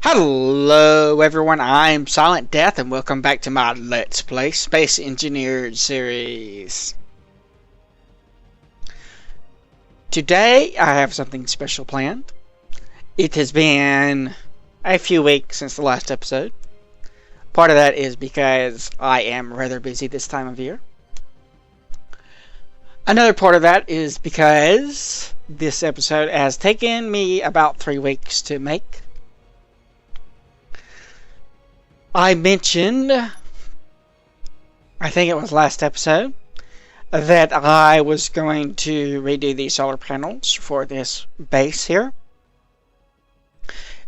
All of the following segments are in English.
Hello everyone, I'm Silent Death and welcome back to my Let's Play Space Engineered series. Today I have something special planned. It has been a few weeks since the last episode. Part of that is because I am rather busy this time of year. Another part of that is because this episode has taken me about 3 weeks to make. I mentioned, I think it was last episode, that I was going to redo the solar panels for this base here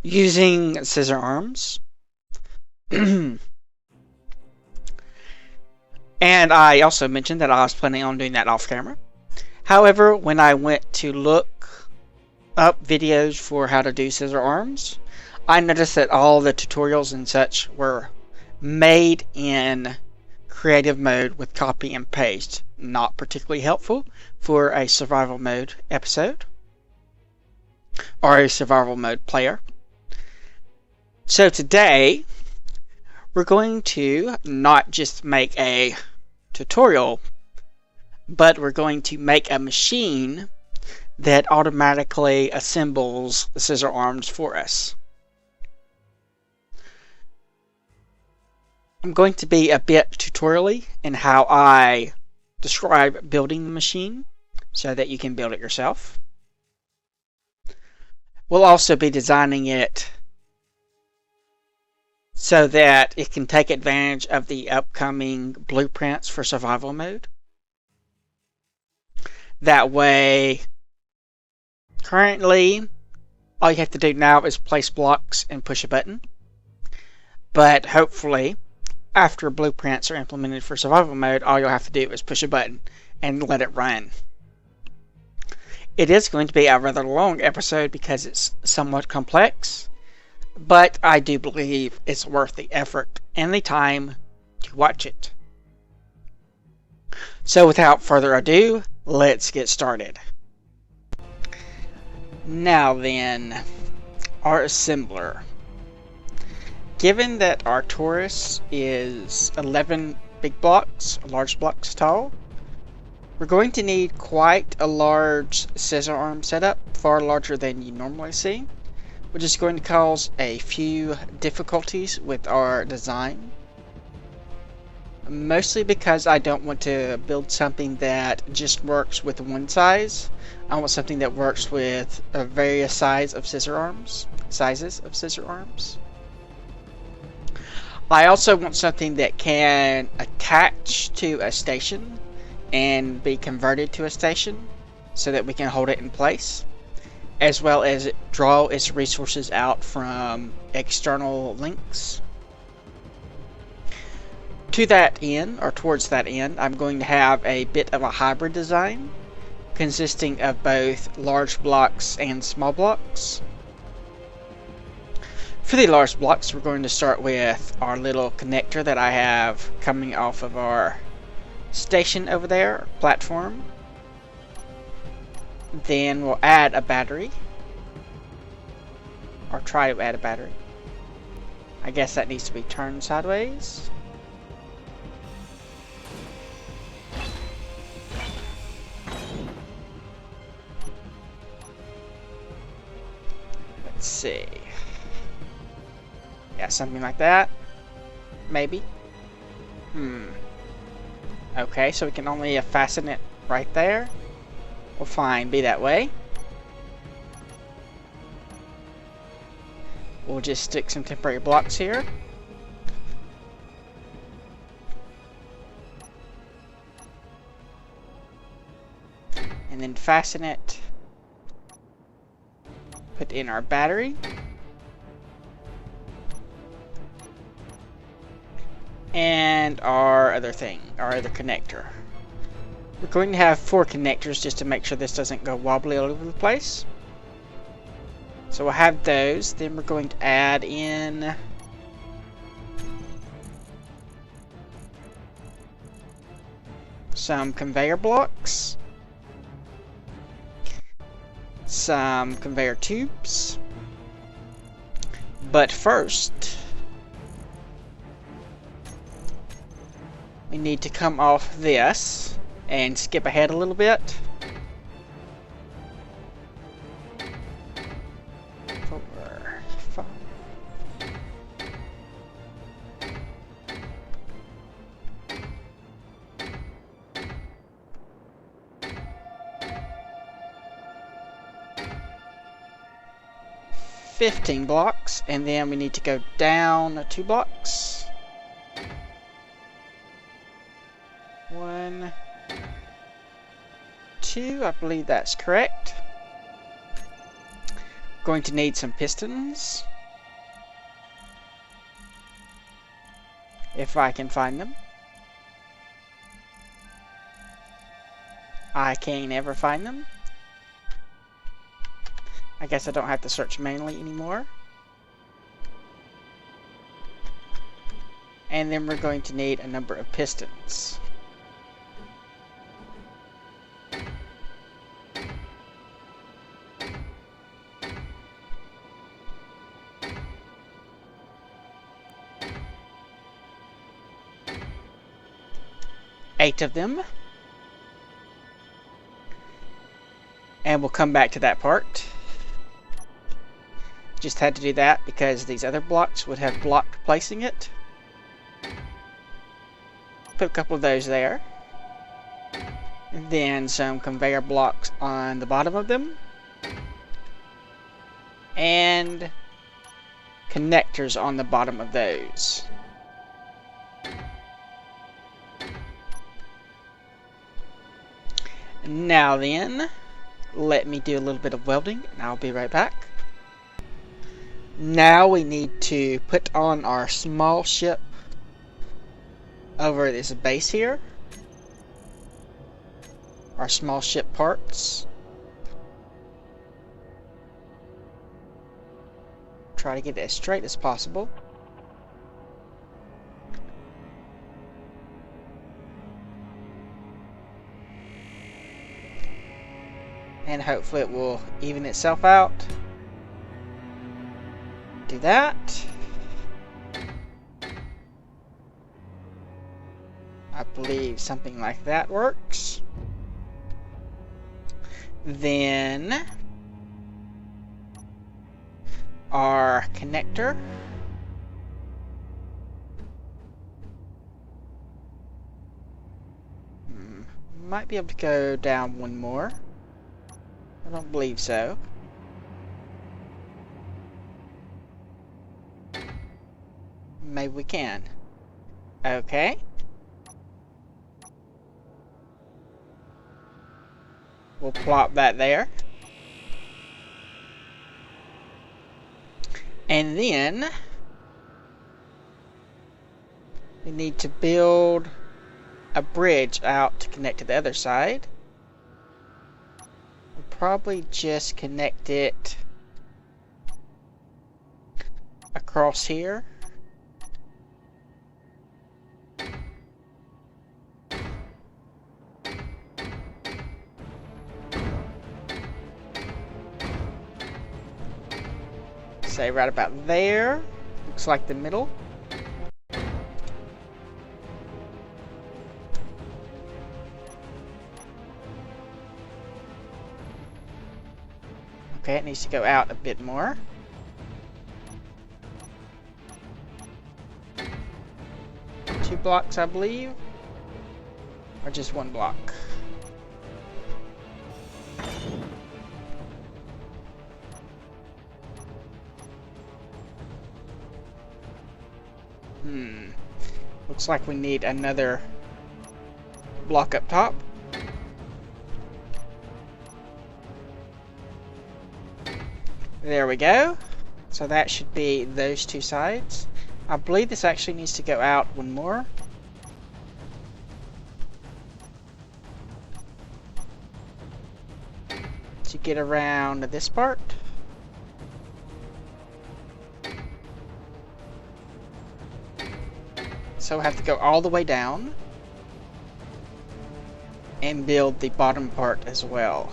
using scissor arms. And I also mentioned that I was planning on doing that off camera. However, when I went to look up videos for how to do scissor arms, I noticed that all the tutorials and such were made in creative mode with copy and paste. Not particularly helpful for a survival mode episode or a survival mode player. So today we're going to not just make a tutorial, but we're going to make a machine that automatically assembles the scissor arms for us. I'm going to be a bit tutorially in how I describe building the machine so that you can build it yourself. We'll also be designing it so that it can take advantage of the upcoming blueprints for survival mode. That way, currently, all you have to do now is place blocks and push a button. But hopefully, after blueprints are implemented for survival mode, all you'll have to do is push a button and let it run. It is going to be a rather long episode because it's somewhat complex, but I do believe it's worth the effort and the time to watch it. So without further ado, let's get started. Now then, our assembler. Given that our torus is 11 big blocks, large blocks tall, we're going to need quite a large scissor arm setup, far larger than you normally see, which is going to cause a few difficulties with our design. Mostly because I don't want to build something that just works with one size. I want something that works with various sizes of scissor arms. I also want something that can attach to a station and be converted to a station so that we can hold it in place, as well as draw its resources out from external links. To that end, or towards that end, I'm going to have a bit of a hybrid design consisting of both large blocks and small blocks. For the large blocks, we're going to start with our little connector that I have coming off of our station over there, platform. Then we'll add a battery, or try to add a battery. I guess that needs to be turned sideways. Let's see. Yeah, something like that. Maybe. Okay, so we can only fasten it right there. Well, fine, be that way. We'll just stick some temporary blocks here. And then fasten it. Put in our battery. And our other connector. We're going to have 4 connectors just to make sure this doesn't go wobbly all over the place. So we'll have those. Then we're going to add in some conveyor blocks, some conveyor tubes, But first, we need to come off this and skip ahead a little bit. 4, 5. $15 blocks, and then we need to go down 2 blocks. 1, 2, I believe that's correct. Going to need some pistons, if I can find them. I can't ever find them. I guess I don't have to search manually anymore. And then we're going to need a number of pistons. Eight of them. And we'll come back to that part. Just had to do that because these other blocks would have blocked placing it. Put a couple of those there. And then some conveyor blocks on the bottom of them. And connectors on the bottom of those. Now then, let me do a little bit of welding and I'll be right back. Now we need to put on our small ship over this base here. Our small ship parts. Try to get it as straight as possible. And hopefully it will even itself out. Do that. I believe something like that works. Then our connector. Might be able to go down one more. I don't believe so. Maybe we can. Okay. We'll plop that there. And then we need to build a bridge out to connect to the other side. We'll probably just connect it across here. Say right about there. Looks like the middle. Okay, it needs to go out a bit more. Two blocks, I believe. Or just one block. Looks like we need another block up top. There we go. So that should be those two sides. I believe this actually needs to go out one more. To get around this part. So we'll have to go all the way down and build the bottom part as well.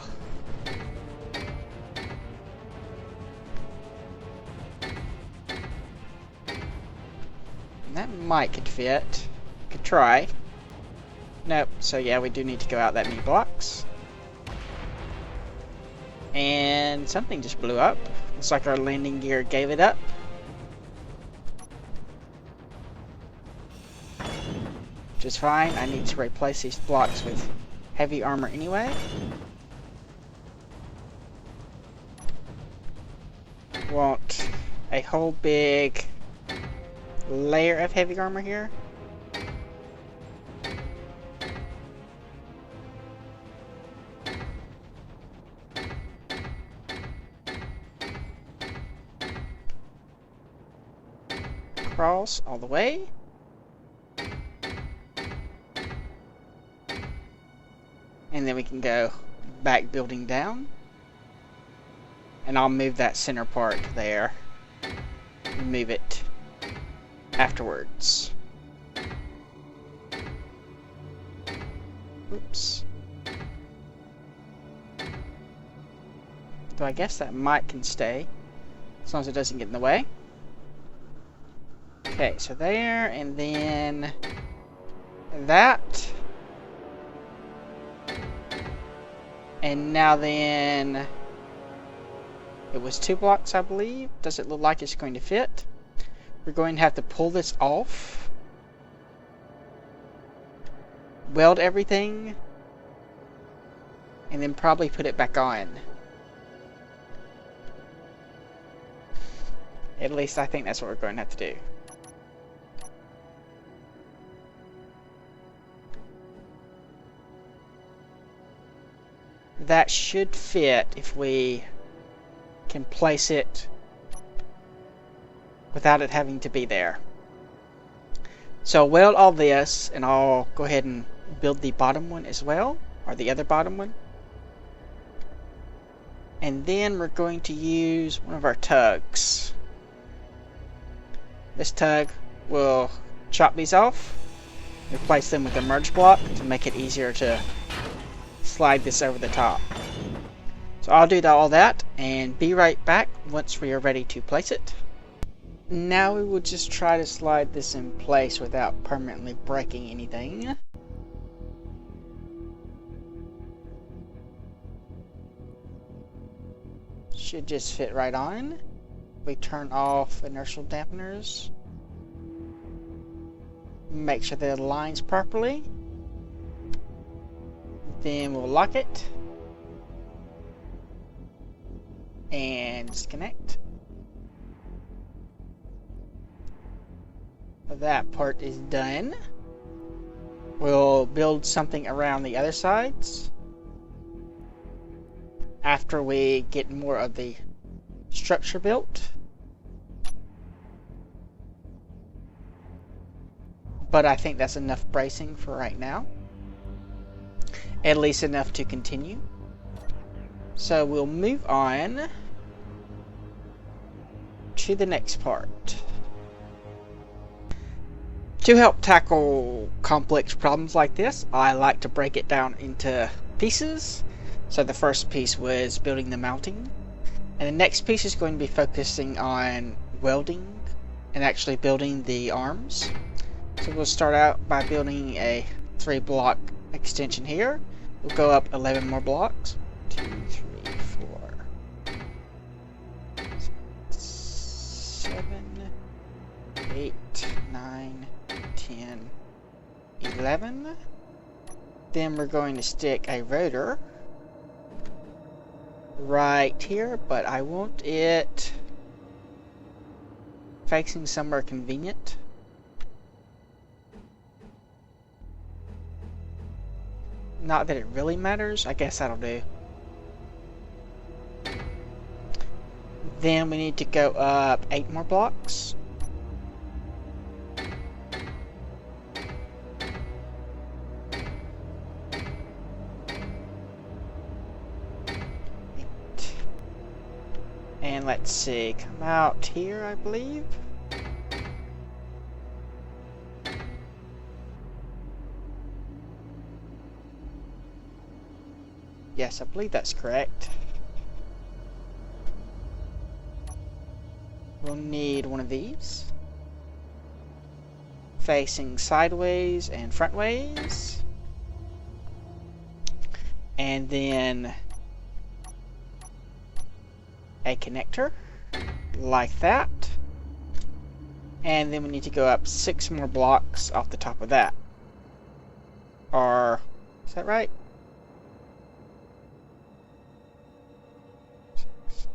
might could fit. Could try. Nope. So yeah, we do need to go out that many blocks. And something just blew up. Looks like our landing gear gave it up. Which is fine. I need to replace these blocks with heavy armor anyway. Want a whole big layer of heavy armor here. Across all the way. And then we can go back building down. And I'll move that center part there. Move it afterwards. Oops. So I guess that mic can stay, as long as it doesn't get in the way. Okay, so there, and then that. And now then, it was 2 blocks, I believe. Does it look like it's going to fit? We're going to have to pull this off. Weld everything. And then probably put it back on. At least I think that's what we're going to have to do. That should fit if we can place it without it having to be there. So weld all this, and I'll go ahead and build the bottom one as well, or the other bottom one. And then we're going to use one of our tugs. This tug will chop these off, replace them with a merge block to make it easier to slide this over the top. So I'll do all that and be right back once we are ready to place it. Now we will just try to slide this in place without permanently breaking anything. Should just fit right on. We turn off inertial dampeners. Make sure that it aligns properly. Then we'll lock it. And disconnect. That part is done. We'll build something around the other sides after we get more of the structure built. But I think that's enough bracing for right now. At least enough to continue. So we'll move on to the next part. To help tackle complex problems like this, I like to break it down into pieces. So the first piece was building the mounting, and the next piece is going to be focusing on welding and actually building the arms. So we'll start out by building a 3-block extension here. We'll go up 11 more blocks. 2, 3, 4, 7, 8, 9, 10, 11. Then we're going to stick a rotor right here, but I want it facing somewhere convenient. Not that it really matters. I guess that'll do. Then we need to go up 8 more blocks. And let's see, come out here, I believe. Yes, I believe that's correct. We'll need one of these. facing sideways and frontways. And then a connector like that. And then we need to go up 6 more blocks off the top of that. Or, is that right?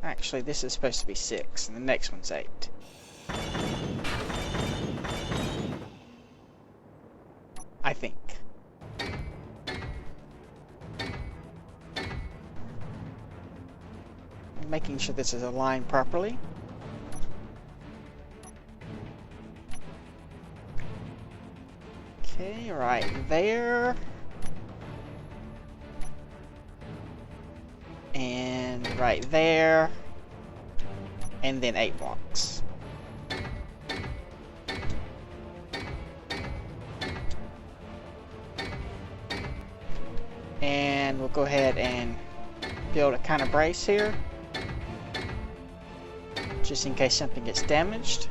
Actually, this is supposed to be 6, and the next one's 8. I think. I'm making sure this is aligned properly. Okay, right there. And right there. And then 8 blocks. And we'll go ahead and build a kind of brace here, just in case something gets damaged.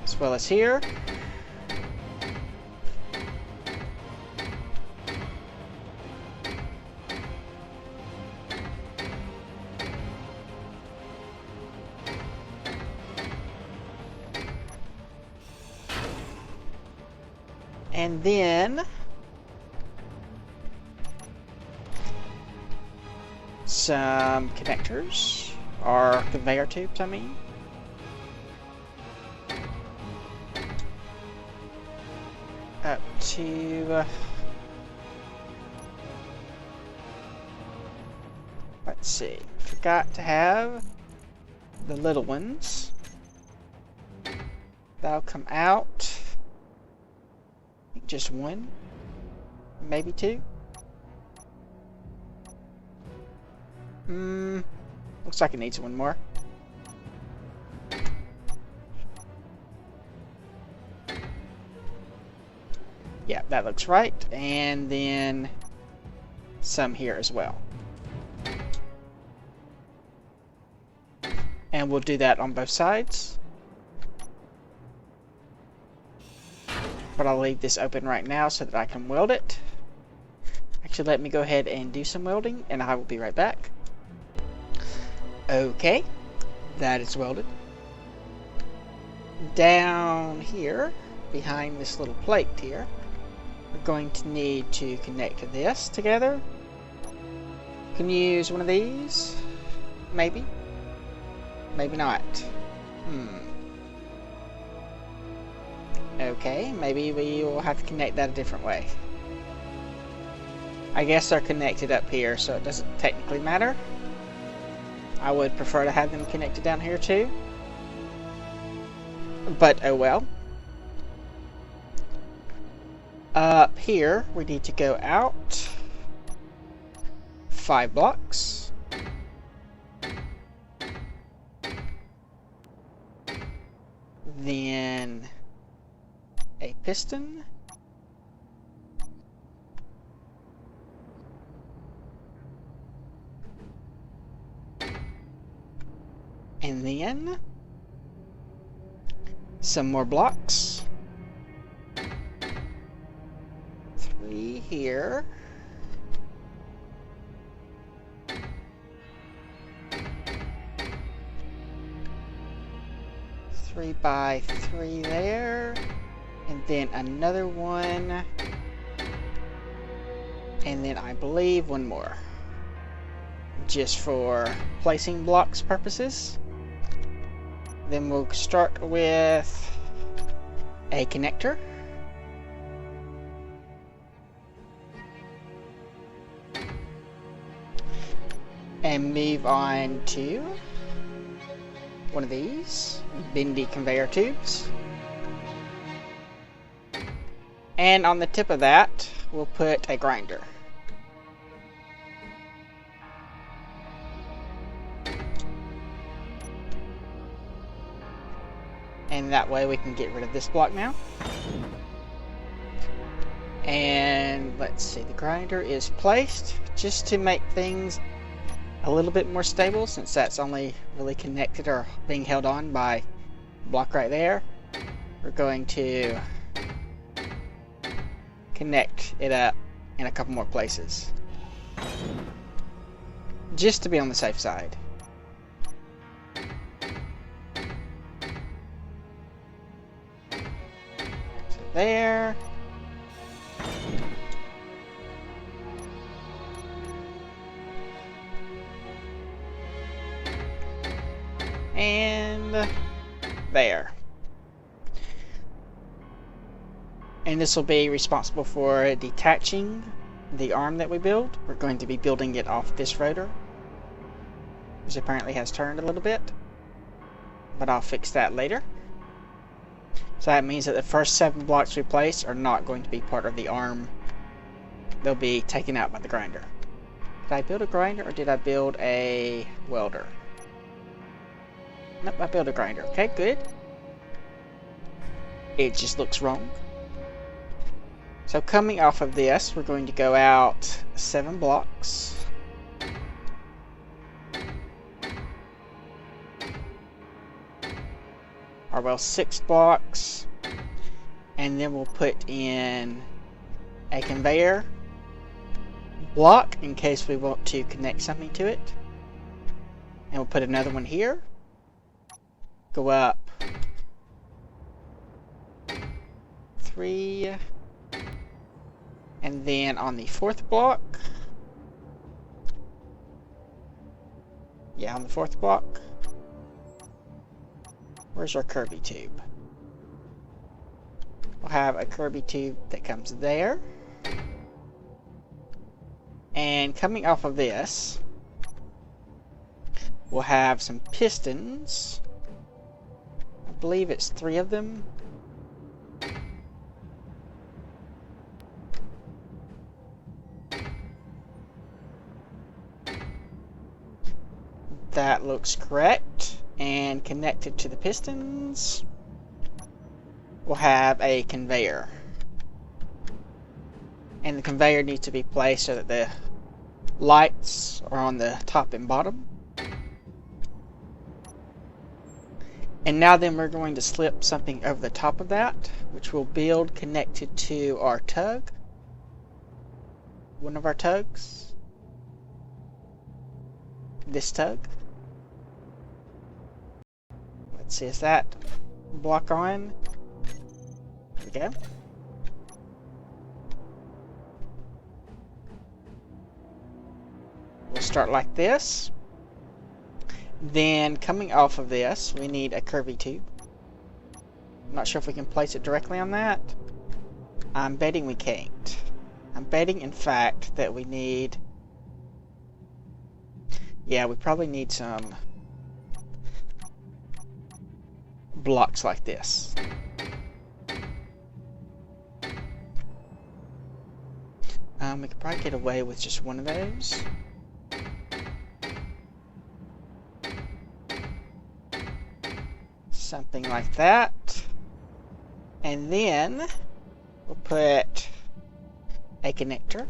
As well as here. And then some connectors, or conveyor tubes, I mean. Up to, let's see, forgot to have the little ones. That'll come out. Just 1, maybe 2. Looks like it needs 1 more. Yeah, that looks right. And then some here as well. And we'll do that on both sides. But I'll leave this open right now so that I can weld it. Actually, let me go ahead and do some welding, and I will be right back. Okay, that is welded. Down here, behind this little plate here, we're going to need to connect this together. Can use one of these? Maybe? Maybe not. Okay, maybe we will have to connect that a different way. I guess they're connected up here, so it doesn't technically matter. I would prefer to have them connected down here too. But oh well. Up here, we need to go out 5 blocks. Then a piston. And then some more blocks. 3 here. 3 by 3 there. And then another one. And then I believe 1 more. Just for placing blocks purposes. Then we'll start with a connector. And move on to one of these bendy conveyor tubes. And on the tip of that, we'll put a grinder. And that way we can get rid of this block now. And let's see, the grinder is placed just to make things a little bit more stable, since that's only really connected or being held on by a block right there. we're going to connect it up in a couple more places, just to be on the safe side. So there. And there. And this will be responsible for detaching the arm that we build. We're going to be building it off this rotor, which apparently has turned a little bit, but I'll fix that later. So that means that the first 7 blocks we place are not going to be part of the arm. They'll be taken out by the grinder. Did I build a grinder or did I build a welder? Nope, I built a grinder. Okay, good. It just looks wrong. So coming off of this, we're going to go out 7 blocks. Or well, 6 blocks. And then we'll put in a conveyor block in case we want to connect something to it. And we'll put another one here. Go up 3, and then on the 4th block, on the 4th block, where's our Kirby tube? We'll have a Kirby tube that comes there, and coming off of this, we'll have some pistons. I believe it's 3 of them. That looks correct. And connected to the pistons, we'll have a conveyor. And the conveyor needs to be placed so that the lights are on the top and bottom. And now then we're going to slip something over the top of that, which will build connected to our tug. One of our tugs. This tug. Let's see, is that block on? There we go. We'll start like this. Then coming off of this, we need a Kirby tube. I'm not sure if we can place it directly on that. I'm betting we can't. I'm betting, in fact, that we need... Yeah, we probably need some blocks like this. We could probably get away with just one of those. Something like that. And then we'll put a connector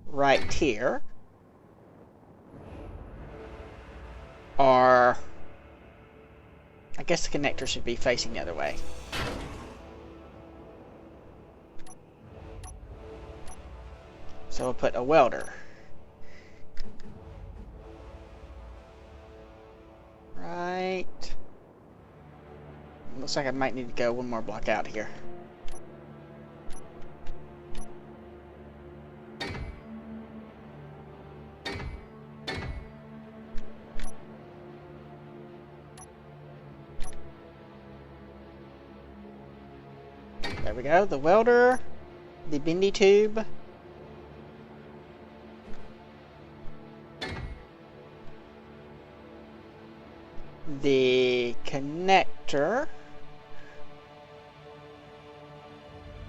right here. Or I guess the connector should be facing the other way. So we'll put a welder right. Looks like I might need to go one more block out here. There we go, the welder, the bendy tube, the connector.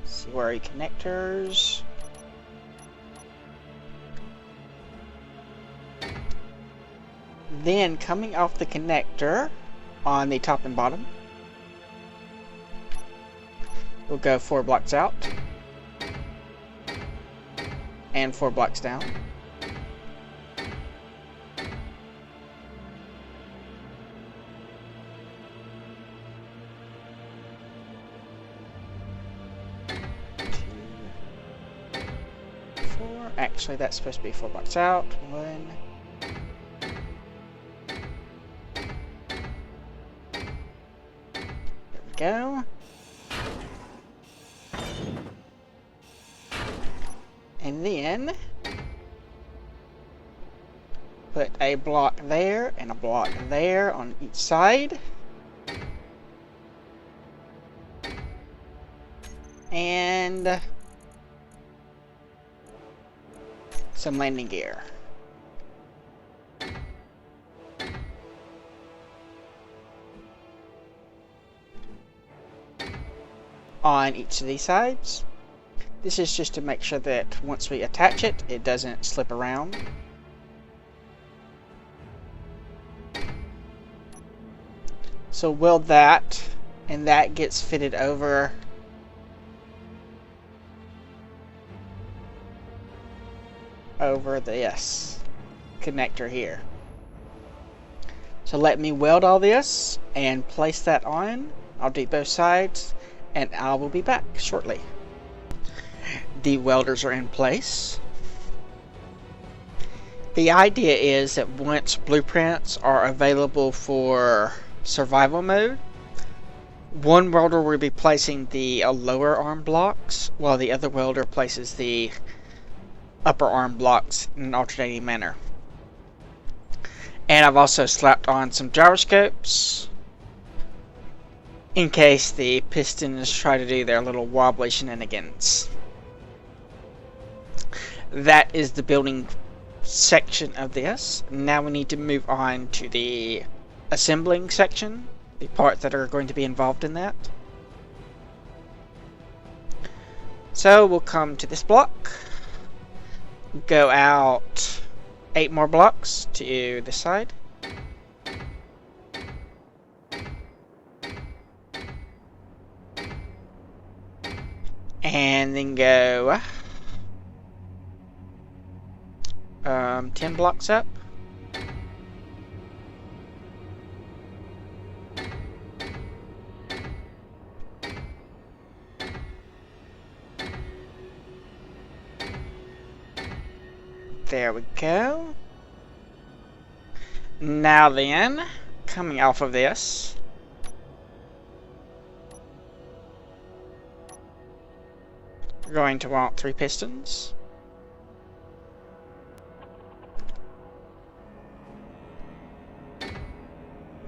Let's see, where are your connectors? Then coming off the connector on the top and bottom, we'll go 4 blocks out and 4 blocks down. 4. Actually, that's supposed to be 4 blocks out. 1. There we go. And then put a block there and a block there on each side. And some landing gear. On each of these sides. This is just to make sure that once we attach it, it doesn't slip around. So weld that, and that gets fitted over this connector here. So let me weld all this and place that on. I'll do both sides, and I will be back shortly. The welders are in place. The idea is that once blueprints are available for survival mode, one welder will be placing the lower arm blocks, while the other welder places the upper arm blocks in an alternating manner. And I've also slapped on some gyroscopes in case the pistons try to do their little wobbly shenanigans. That is the building section of this. Now we need to move on to the assembling section, the parts that are going to be involved in that. So we'll come to this block, go out 8 more blocks to this side, and then go 10 blocks up. There we go. Now then, coming off of this, we're going to want 3 pistons.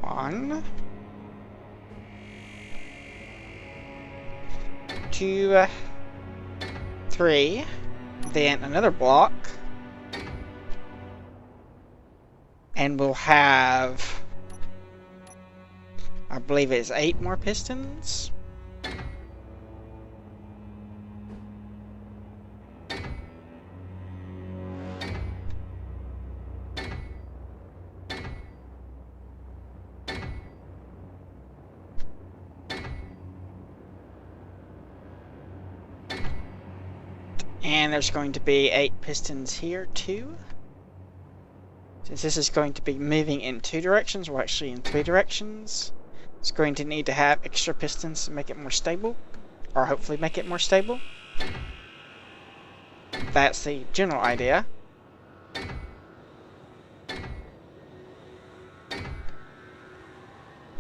One, 2, 3, then another block, and we'll have, I believe it's 8 more pistons. And there's going to be 8 pistons here too. Since this is going to be moving in 2 directions, or actually in 3 directions, it's going to need to have extra pistons to make it more stable, or hopefully make it more stable. That's the general idea.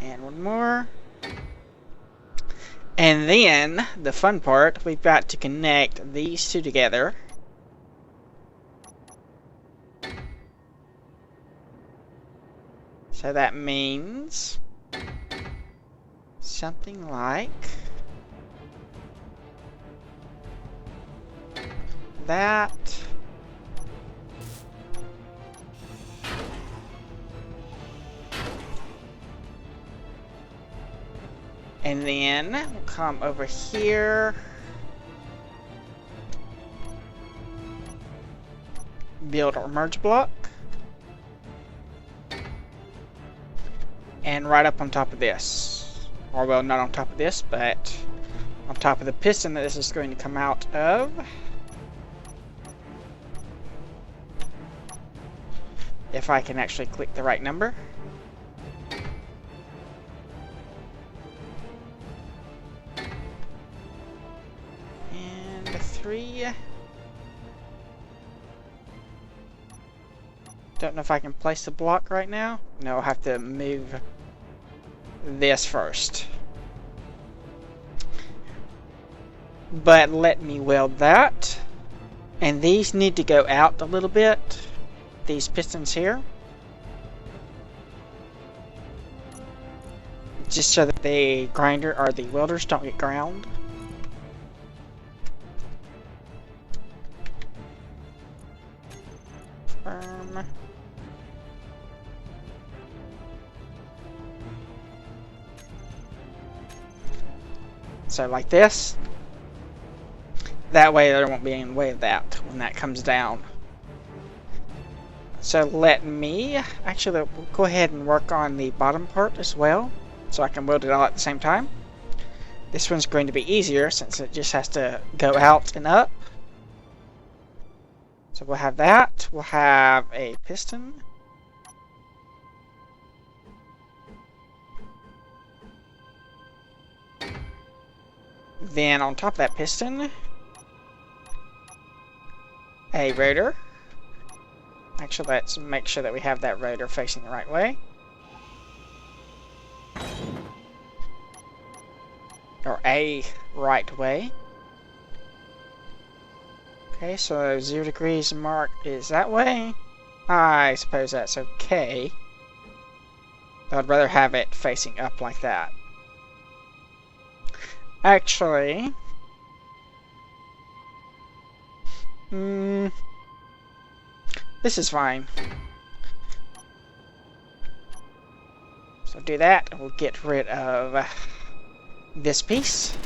And one more. And then, the fun part, we've got to connect these 2 together. So that means something like that. And then we'll come over here, build our merge block, and right up on top of this, or well, not on top of this, but on top of the piston that this is going to come out of. If I can actually click the right number. And 3. Don't know if I can place the block right now. No, I'll have to move this first. But let me weld that. And these need to go out a little bit. These pistons here. Just so that the grinder or the welders don't get ground. Firm. So like this. That way there won't be any way of that when that comes down. So let me, actually we'll go ahead and work on the bottom part as well. So I can weld it all at the same time. This one's going to be easier since it just has to go out and up. So we'll have that. We'll have a piston. Then on top of that piston, a rotor. Actually, let's make sure that we have that rotor facing the right way. Or a right way. Okay, so 0 degrees mark is that way. I suppose that's okay. I'd rather have it facing up like that. Actually, this is fine. So do that, and we'll get rid of this piece.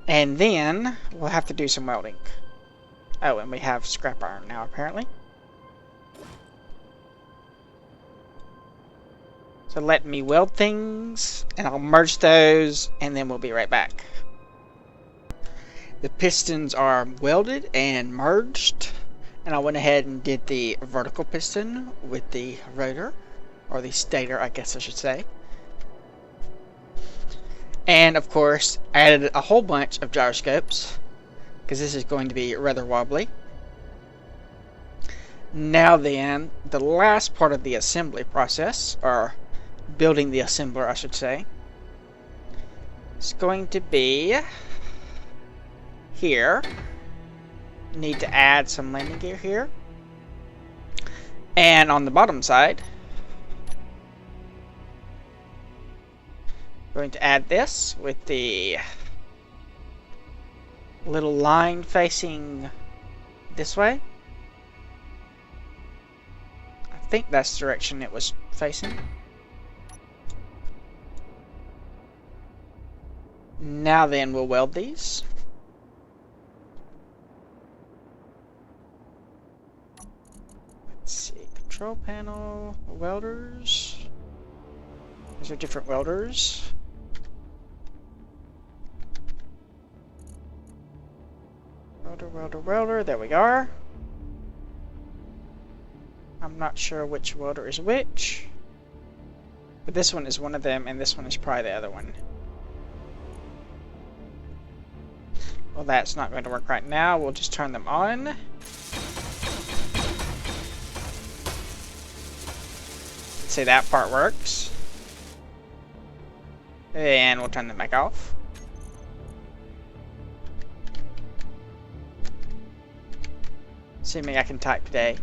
And then we'll have to do some welding. Oh, and we have scrap iron now, apparently. So let me weld things, and I'll merge those, and then we'll be right back. The pistons are welded and merged, and I went ahead and did the vertical piston with the rotor, or the stator, I guess I should say. And of course, I added a whole bunch of gyroscopes, because this is going to be rather wobbly. Now then, the last part of the assembly process, or building the assembler I should say, is going to be here. Need to add some landing gear here. And on the bottom side, going to add this with the little line facing this way. I think that's the direction it was facing. Now then, we'll weld these. Let's see, control panel, welders. These are different welders. Welder, welder, welder, there we are. I'm not sure which welder is which, but this one is one of them, and this one is probably the other one. Well, that's not going to work right now. We'll just turn them on. See, that part works. And we'll turn them back off. Assuming I can type today.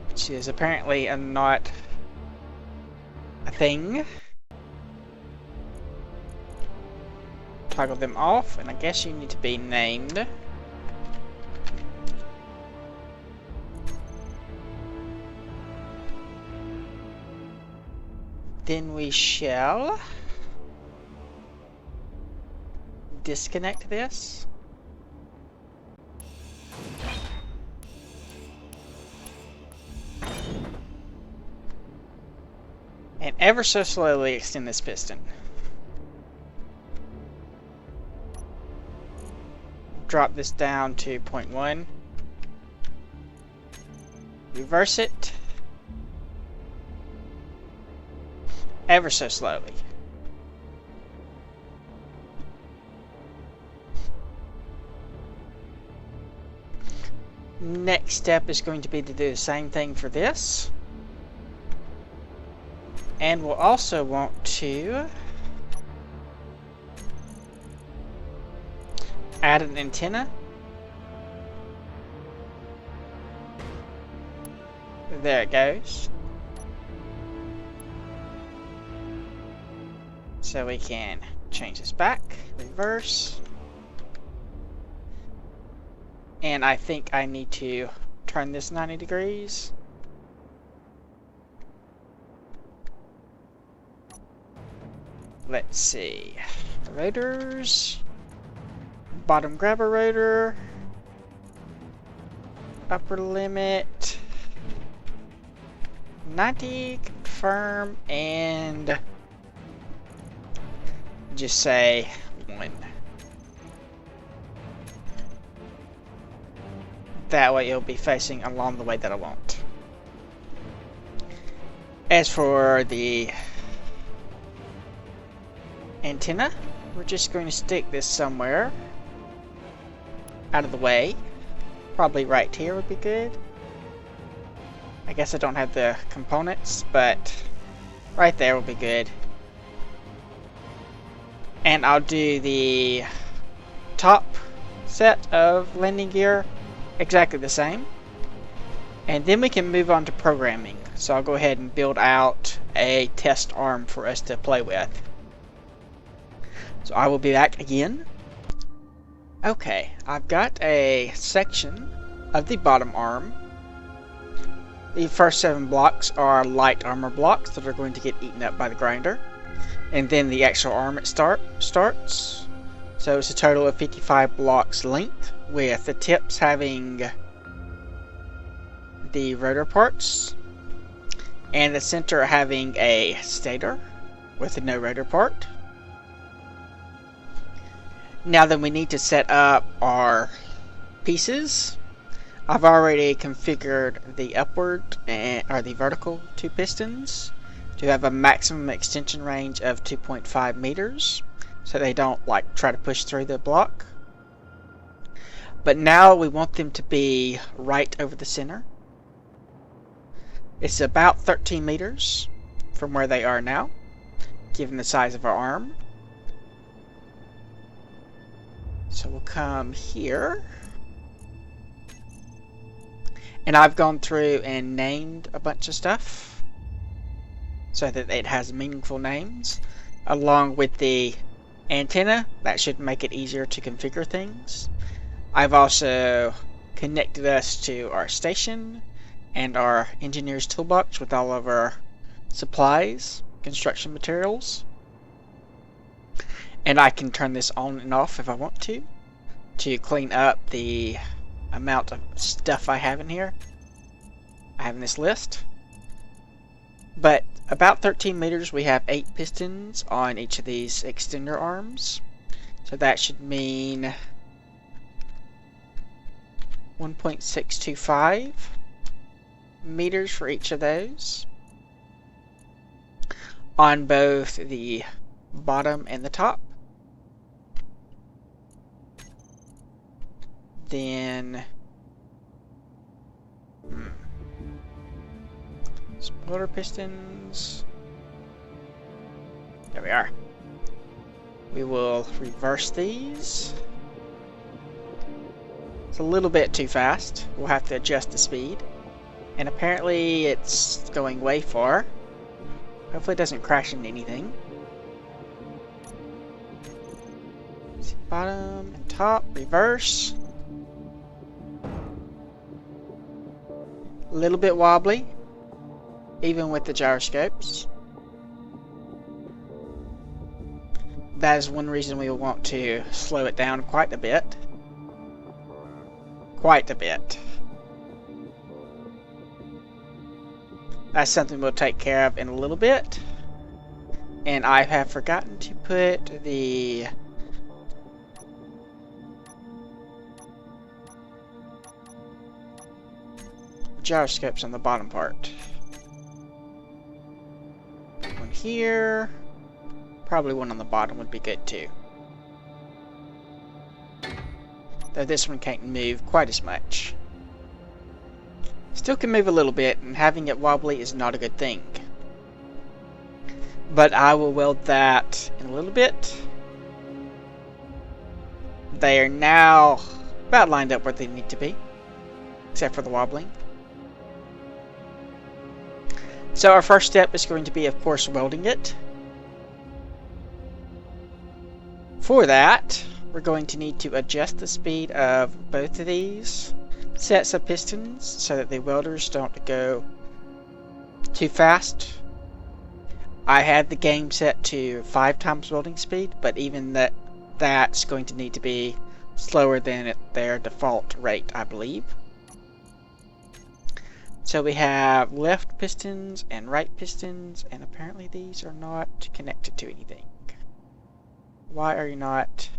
Which is apparently not a thing. Toggle them off, and I guess you need to be named. Then we shall disconnect this. And ever so slowly extend this piston. Drop this down to 0.1. Reverse it. Ever so slowly. Next step is going to be to do the same thing for this. And we'll also want to add an antenna. There it goes. So we can change this back, reverse. And I think I need to turn this 90 degrees. Let's see. Rotors. Bottom grabber rotor. Upper limit. 90, confirm, and just say 1. That way it'll be facing along the way that I want. As for the antenna, we're just going to stick this somewhere out of the way. Probably right here would be good. I guess I don't have the components, but right there will be good. And I'll do the top set of landing gear exactly the same. And then we can move on to programming. So I'll go ahead and build out a test arm for us to play with. So I will be back again. Okay, I've got a section of the bottom arm. The first 7 blocks are light armor blocks that are going to get eaten up by the grinder. And then the actual arm it starts. So it's a total of 55 blocks length, with the tips having the rotor parts, and the center having a stator with no rotor part. Now then, we need to set up our pieces. I've already configured the upward or the vertical 2 pistons to have a maximum extension range of 2.5 meters, so they don't try to push through the block. But now we want them to be right over the center. It's about 13 meters from where they are now, given the size of our arm. So we'll come here. And I've gone through and named a bunch of stuff so that it has meaningful names, along with the antenna. That should make it easier to configure things. I've also connected us to our station and our engineer's toolbox with all of our supplies, construction materials. And I can turn this on and off if I want to clean up the amount of stuff I have in here. I have in this list. But about 13 meters, we have 8 pistons on each of these extender arms. So that should mean 1.625 meters for each of those on both the bottom and the top. Then spoiler pistons. There we are. We will reverse these. It's a little bit too fast. We'll have to adjust the speed. And apparently it's going way far. Hopefully it doesn't crash into anything. See, bottom and top, reverse. A little bit wobbly, even with the gyroscopes. That is one reason we will want to slow it down quite a bit. Quite a bit. That's something we'll take care of in a little bit. And I have forgotten to put the gyroscopes on the bottom part. One here. Probably one on the bottom would be good too. Though this one can't move quite as much. Still can move a little bit, and having it wobbly is not a good thing. But I will weld that in a little bit. They are now about lined up where they need to be, except for the wobbling. So our first step is going to be, of course, welding it. For that, we're going to need to adjust the speed of both of these sets of pistons so that the welders don't go too fast. I had the game set to 5 times welding speed, but even that's going to need to be slower than their default rate, I believe. So we have left pistons and right pistons, and apparently these are not connected to anything. Why are you not?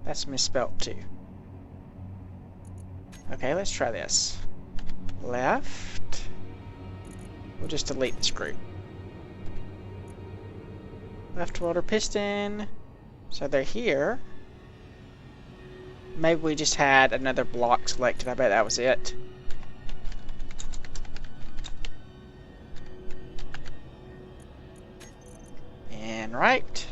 That's misspelled too. Okay, let's try this. Left. We'll just delete this group. Left welder piston. So they're here. Maybe we just had another block selected. I bet that was it. And right.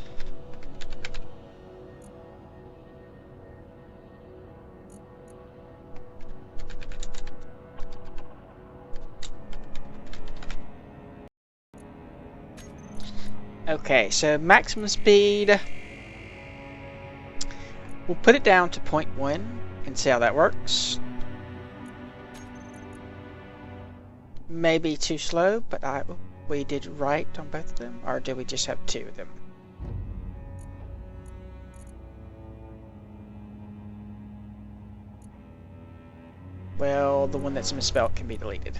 Okay, so maximum speed. We'll put it down to 0.1 and see how that works. Maybe too slow, but we did right on both of them, or did we just have 2 of them? Well, the one that's misspelled can be deleted.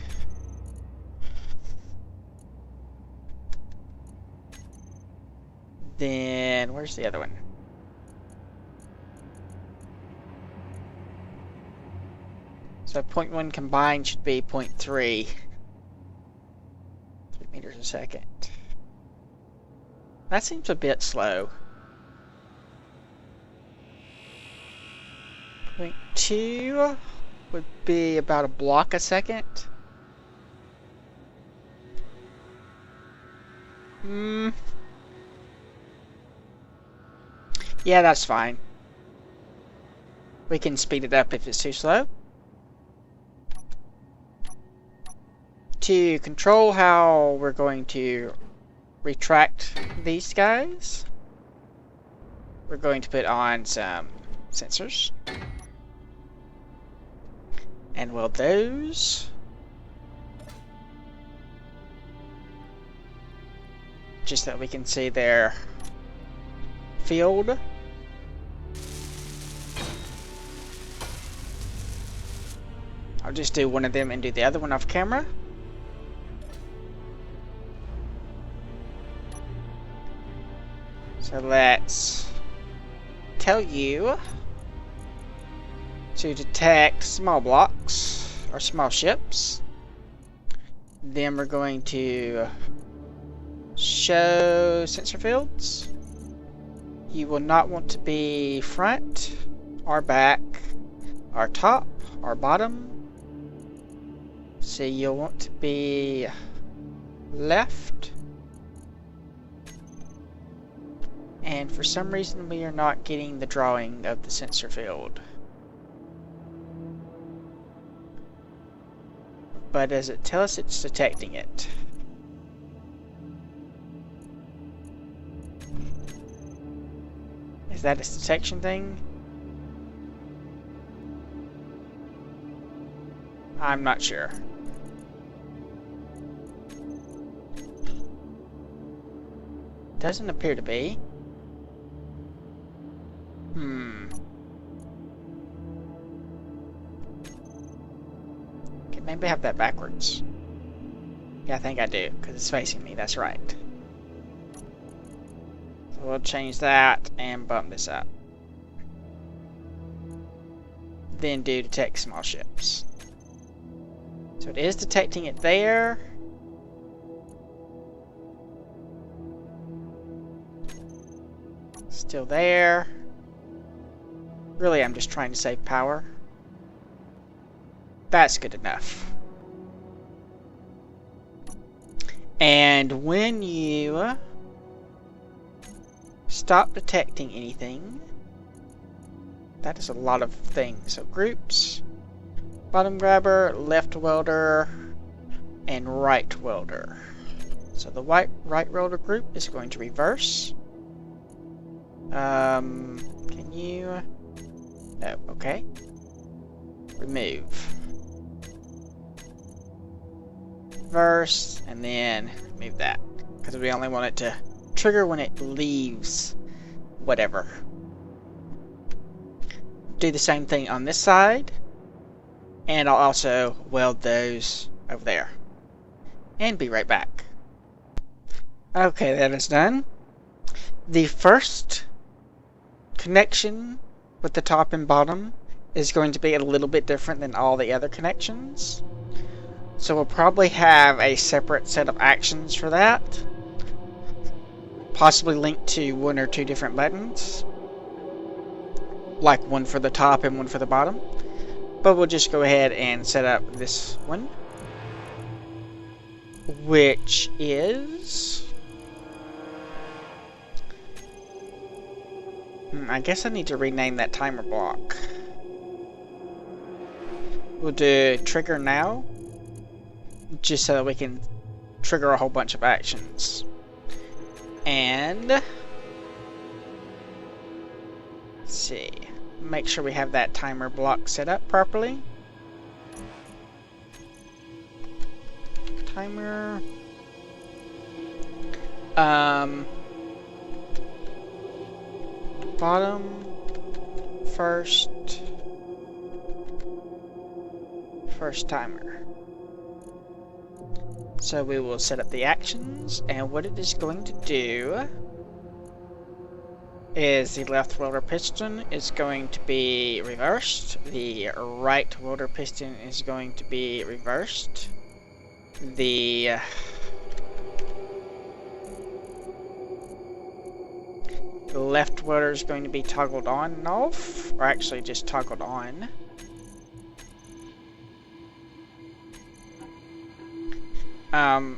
Then, where's the other one? So 0.1 combined should be 0.3. 3 meters a second. That seems a bit slow. 0.2 would be about a block a second. Yeah, that's fine. We can speed it up if it's too slow. To control how we're going to retract these guys, we're going to put on some sensors and weld those. Just so that we can see their field. I'll just do one of them and do the other one off camera. So let's tell you to detect small blocks or small ships. Then we're going to show sensor fields. You will not want to be front or back or top or bottom. So you'll want to be left. And for some reason we are not getting the drawing of the sensor field. But does it tell us it's detecting it? Is that its detection thing? I'm not sure. Doesn't appear to be. Okay, maybe I have that backwards. Yeah, I think I do, because it's facing me, that's right. So we'll change that and bump this up. Then do detect small ships. So it is detecting it there. Still there. Really, I'm just trying to save power. That's good enough. And when you stop detecting anything, that is a lot of things. So groups, bottom grabber, left welder, and right welder. So the right welder group is going to reverse. Can you? No, okay. Remove. Reverse, and then remove that. Because we only want it to trigger when it leaves whatever. Do the same thing on this side. And I'll also weld those over there. And be right back. Okay, that is done. The first connection with the top and bottom is going to be a little bit different than all the other connections. So we'll probably have a separate set of actions for that. Possibly linked to one or two different buttons. Like one for the top and one for the bottom. But we'll just go ahead and set up this one. Which is... I guess I need to rename that timer block. We'll do trigger now, just so that we can trigger a whole bunch of actions. And let's see, make sure we have that timer block set up properly. Timer. Bottom first timer. So we will set up the actions, and what it is going to do is the left welder piston is going to be reversed, the right welder piston is going to be reversed, the left welder is going to be toggled on and off, or actually just toggled on.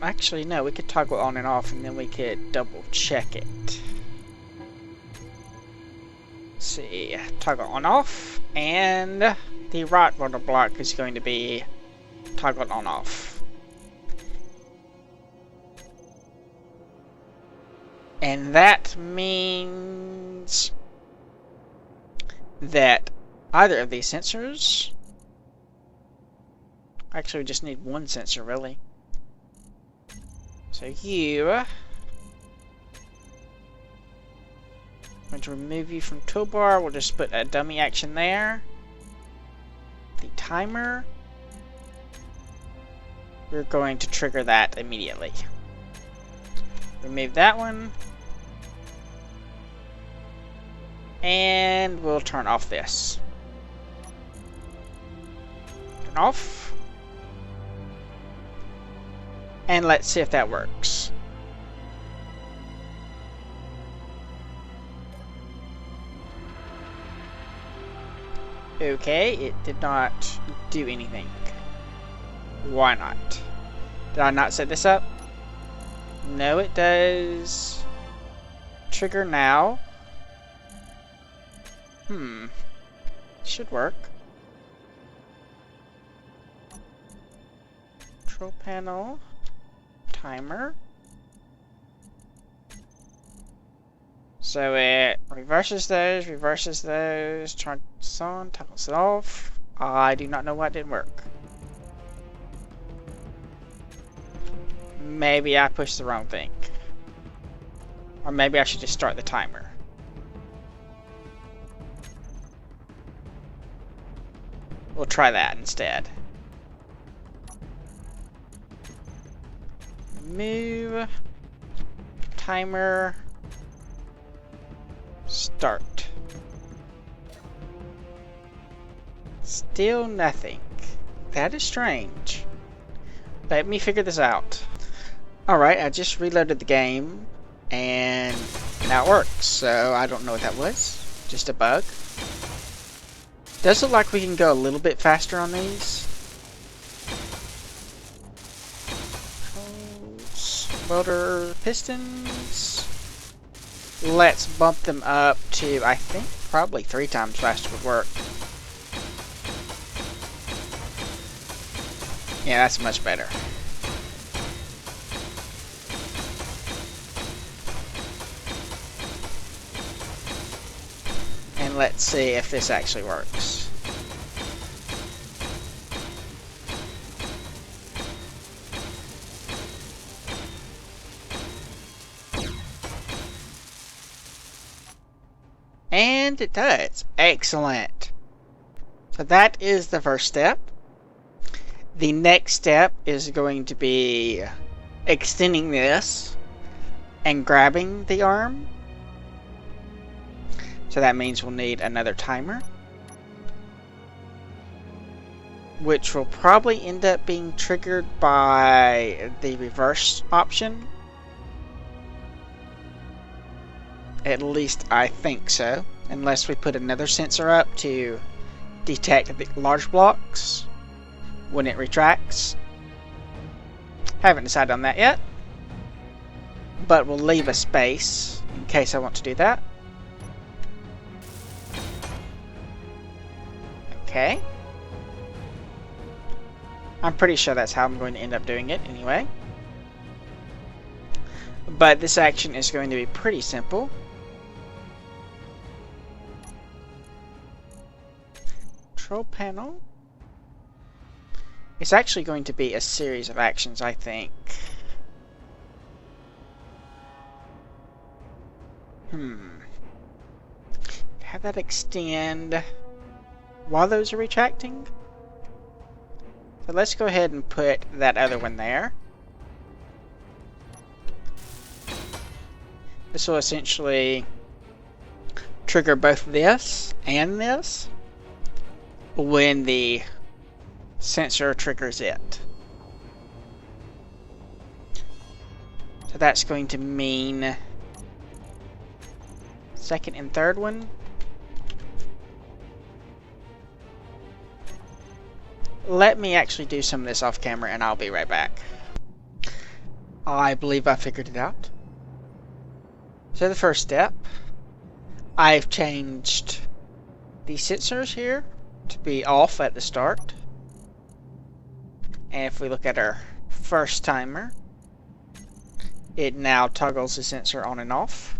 Actually no, we could toggle on and off and then we could double check it. Let's see, toggle on off, and the right welder block is going to be toggled on off. And that means that either of these sensors, actually we just need one sensor really. So I'm going to remove you from toolbar, we'll just put a dummy action there. The timer, we're going to trigger that immediately. Remove that one. And we'll turn off this. Turn off. And let's see if that works. Okay, it did not do anything. Why not? Did I not set this up? No, it does. Trigger now. Should work. Control panel. Timer. So it reverses those, turns it on, toggles it off. I do not know why it didn't work. Maybe I pushed the wrong thing. Or maybe I should just start the timer. We'll try that instead. Move. Timer. Start. Still nothing. That is strange. Let me figure this out. Alright, I just reloaded the game and now it works, so I don't know what that was. Just a bug. Does look like we can go a little bit faster on these. welder pistons. Let's bump them up to, I think, probably 3 times faster would work. Yeah, that's much better. And let's see if this actually works. And it does. Excellent. So that is the first step. The next step is going to be extending this and grabbing the arm. So that means we'll need another timer, which will probably end up being triggered by the reverse option. At least I think so, unless we put another sensor up to detect the large blocks when it retracts. Haven't decided on that yet, but we'll leave a space in case I want to do that. Okay. I'm pretty sure that's how I'm going to end up doing it anyway. But this action is going to be pretty simple. Control panel. It's actually going to be a series of actions, I think. Have that extend while those are retracting. So let's go ahead and put that other one there. This will essentially trigger both this and this when the sensor triggers it. So that's going to mean second and third one. Let me actually do some of this off camera and I'll be right back. I believe I figured it out. So the first step, I've changed the sensors here to be off at the start. And if we look at our first timer, it now toggles the sensor on and off.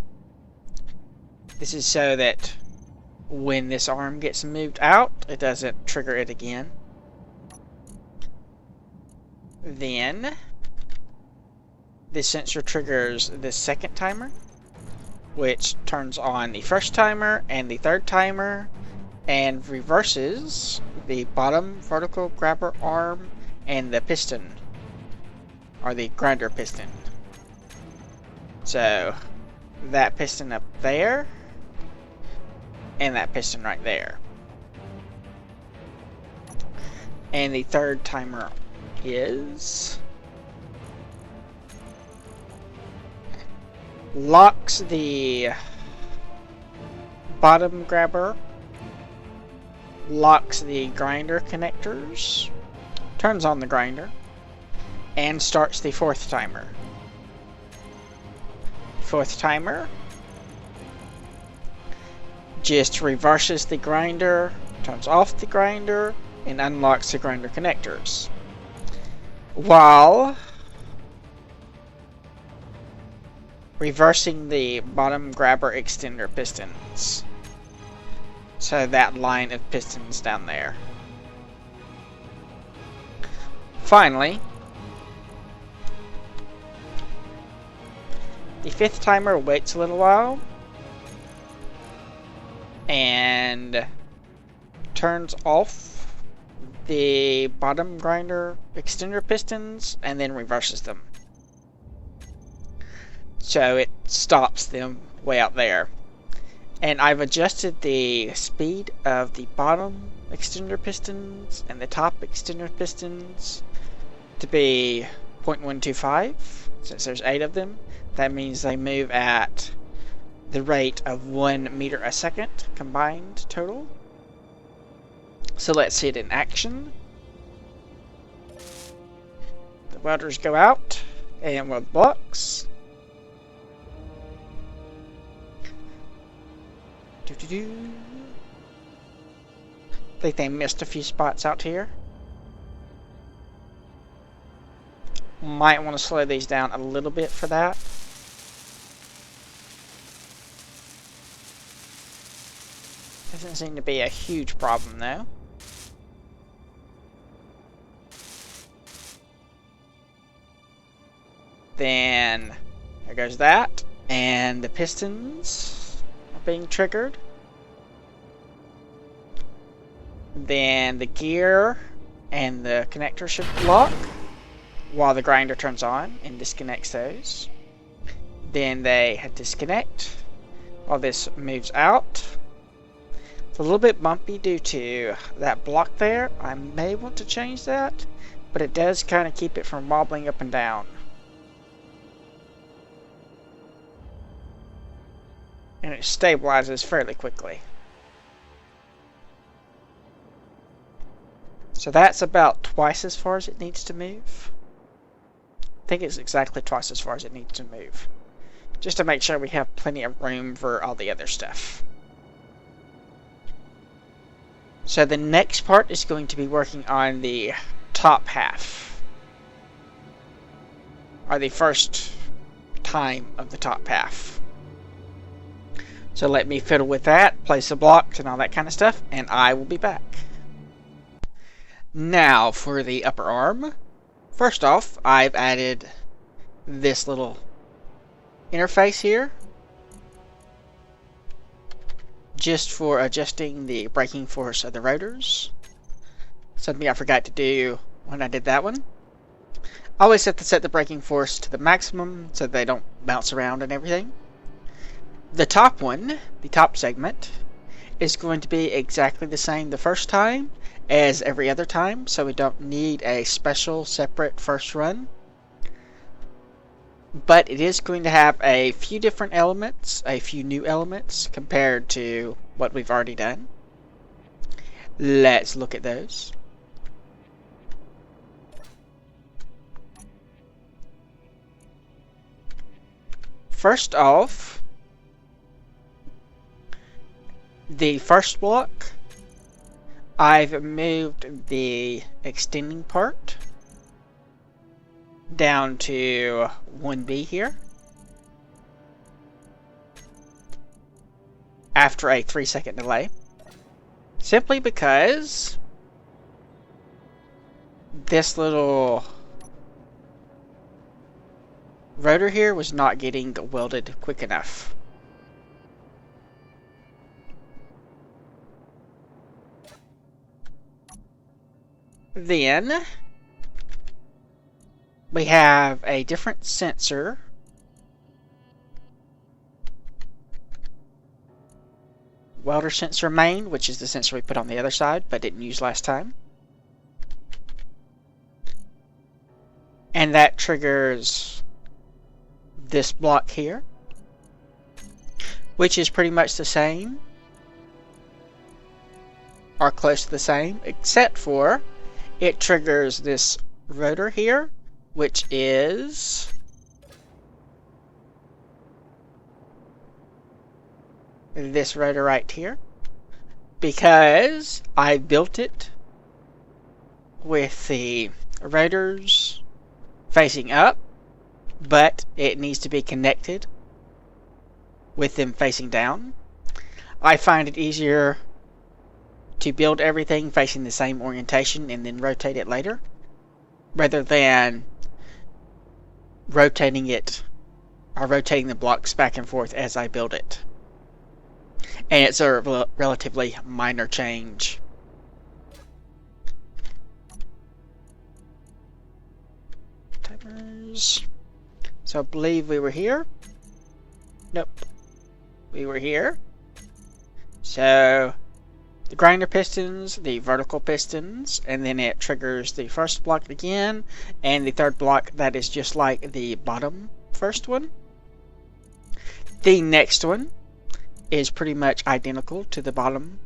This is so that when this arm gets moved out, it doesn't trigger it again. Then the sensor triggers the second timer, which turns on the first timer and the third timer and reverses the bottom vertical grabber arm and the piston, or the grinder piston. So that piston up there and that piston right there. And the third timer is locks the bottom grabber, locks the grinder connectors, turns on the grinder, and starts the fourth timer. Fourth timer just reverses the grinder, turns off the grinder, and unlocks the grinder connectors, while reversing the bottom grabber extender pistons. So that line of pistons down there. Finally, the fifth timer waits a little while and turns off the bottom grinder extender pistons and then reverses them. So it stops them way out there. And I've adjusted the speed of the bottom extender pistons and the top extender pistons to be 0.125. Since there's 8 of them, that means they move at the rate of 1 meter a second combined total. So let's see it in action. The welders go out. And with blocks. I think they missed a few spots out here. Might want to slow these down a little bit for that. Doesn't seem to be a huge problem though. Then there goes that, and the pistons are being triggered. Then the gear and the connector should lock while the grinder turns on and disconnects those. Then they disconnect while this moves out. It's a little bit bumpy due to that block there. I may want to change that, but it does kind of keep it from wobbling up and down. And it stabilizes fairly quickly. So that's about twice as far as it needs to move. I think it's exactly twice as far as it needs to move. Just to make sure we have plenty of room for all the other stuff. So the next part is going to be working on the top half. Or the first time of the top half. So let me fiddle with that, place the blocks and all that kind of stuff, and I will be back. Now for the upper arm. First off, I've added this little interface here just for adjusting the braking force of the rotors. Something I forgot to do when I did that one. I always have to set the braking force to the maximum so they don't bounce around and everything. The top one, the top segment, is going to be exactly the same the first time as every other time, so we don't need a special separate first run. But it is going to have a few different elements, a few new elements compared to what we've already done. Let's look at those. First off, the first block, I've moved the extending part down to 1B here after a 3-second delay, simply because this little rotor here was not getting welded quick enough. Then we have a different sensor welder sensor main, which is the sensor we put on the other side but didn't use last time, and that triggers this block here, which is pretty much the same or close to the same, except for it triggers this rotor here, which is this rotor right here, because I built it with the rotors facing up, but it needs to be connected with them facing down. I find it easier to build everything facing the same orientation and then rotate it later, rather than rotating it or rotating the blocks back and forth as I build it. And it's a relatively minor change. Timers. So I believe we were here. Nope. We were here. So the grinder pistons, the vertical pistons, and then it triggers the first block again, and the third block that is just like the bottom first one. The next one is pretty much identical to the bottom.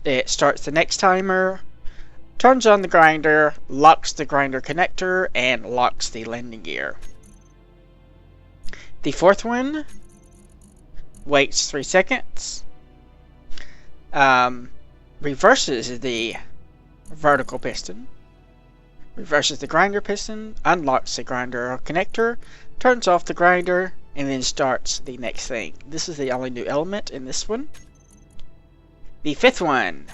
It starts the next timer, turns on the grinder, locks the grinder connector, and locks the landing gear. The fourth one waits 3 seconds, reverses the vertical piston, reverses the grinder piston, unlocks the grinder connector, turns off the grinder, and then starts the next thing. This is the only new element in this one. The fifth one